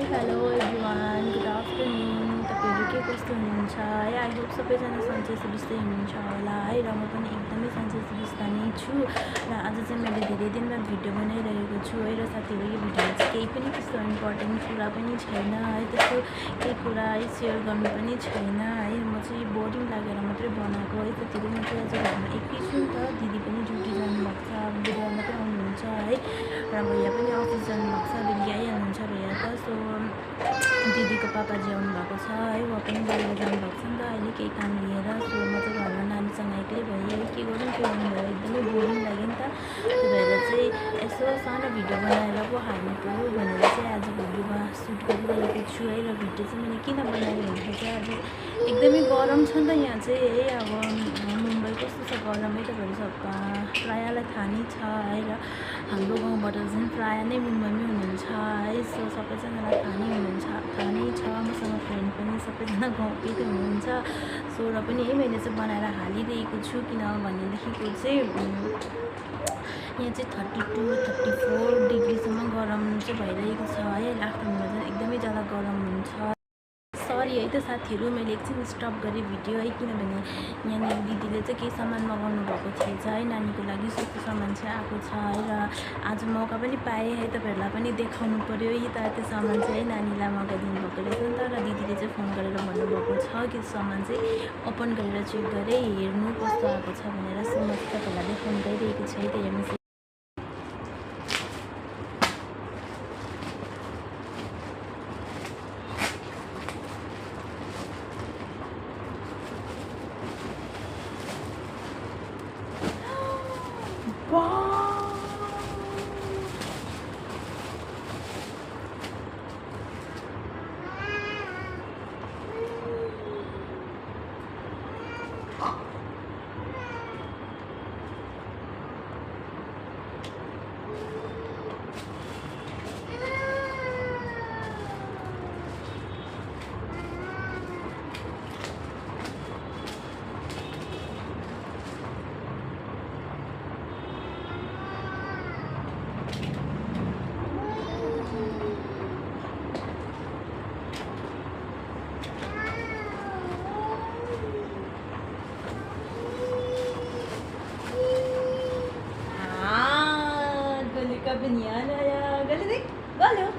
Hello everyone, good afternoon. तपाईँहरू के कस्तो हुनुहुन्छ है? आई होप सबैजना सन्चै सुबिस्तै हुनुहुन्छ होला है। र म पनि एकदमै सन्चै सुबिस्ता नै छु। र आज चाहिँ मैले धेरै दिनमा भिडियो बनाइरहेको छु है। र साथीहरू यो भिडियोमा चाहिँ केही पनि त्यस्तो इम्पोर्टेन्ट कुरा पनि छैन है, त्यस्तो केही कुरा है सेयर गर्नु पनि छैन है। म चाहिँ बोरिङ लागेर मात्रै बनाएको है। साथीहरू म चाहिँ आज घरमा एक्लै छु नि त, दिदी पनि ड्युटी जानुभएको छ, अब बुधबार मात्रै आउनुहुन्छ है। र भैया पनि अफिस जानुभएको छ, बेलुकी आइहाल्नुहुन्छ भैया त। सो दिदीको पापाजी आउनुभएको छ है, उहाँ पनि बाहिर जानुभएको छ नि त अहिले केही काम लिएर। सो म चाहिँ घरमा नानीसँग एक्लै भएँ है, के गर्नु भयो, एकदमै बोरिङ लाग्यो नि त। त्यही भएर चाहिँ यसो सानो भिडियो बनाएर पो हाल्नु पऱ्यो भनेर चाहिँ आज भिडियोमा सुट गरिरहेको छु है। र भिडियो चाहिँ मैले किन बनाएँ भन्दाखेरि चाहिँ आज एकदमै गरम छ नि त यहाँ चाहिँ है। अब मुम्बई कस्तो छ गरम है, तपाईँहरू प्रायःलाई थाहा नै छ है। र हाम्रो गाउँबाट चाहिँ प्रायः नै मुम्बईमै हुनुहुन्छ है। सो सबैजनालाई थाहा नै छ, मसँग फ्रेन्ड पनि सबैजना गाउँकै त हुनुहुन्छ। सो र पनि है मैले चाहिँ बनाएर हालिरहेको छु, किनभनेदेखिको चाहिँ यहाँ चाहिँ 32-34 डिग्रीसम्म गरम चाहिँ भइरहेको छ है। आफ्टरनुनमा चाहिँ एकदमै ज्यादा गरम हुन्छ। सरी है त साथीहरू, मैले एकछिन स्टप गरेँ भिडियो है, किनभने यहाँनिर दिदीले चाहिँ केही सामान मगाउनु भएको थिएछ है, नानीको लागि सस्तो सामान चाहिँ आएको छ है। र आज मौका पनि पाएँ है, तपाईँहरूलाई पनि देखाउनु पऱ्यो है त। त्यो सामान चाहिँ है नानीलाई मगाइदिनु भएको रहेछ नि त। र दिदीले चाहिँ फोन गरेर भन्नुभएको छ कि सामान चाहिँ ओपन गरेर चेक गरेँ, हेर्नु कस्तो आएको छ भनेर। सो म चाहिँ तपाईँहरूलाई देखाउनु गइरहेको छु है त। हेर्नुहोस् Kabinyan, ay galing, galo.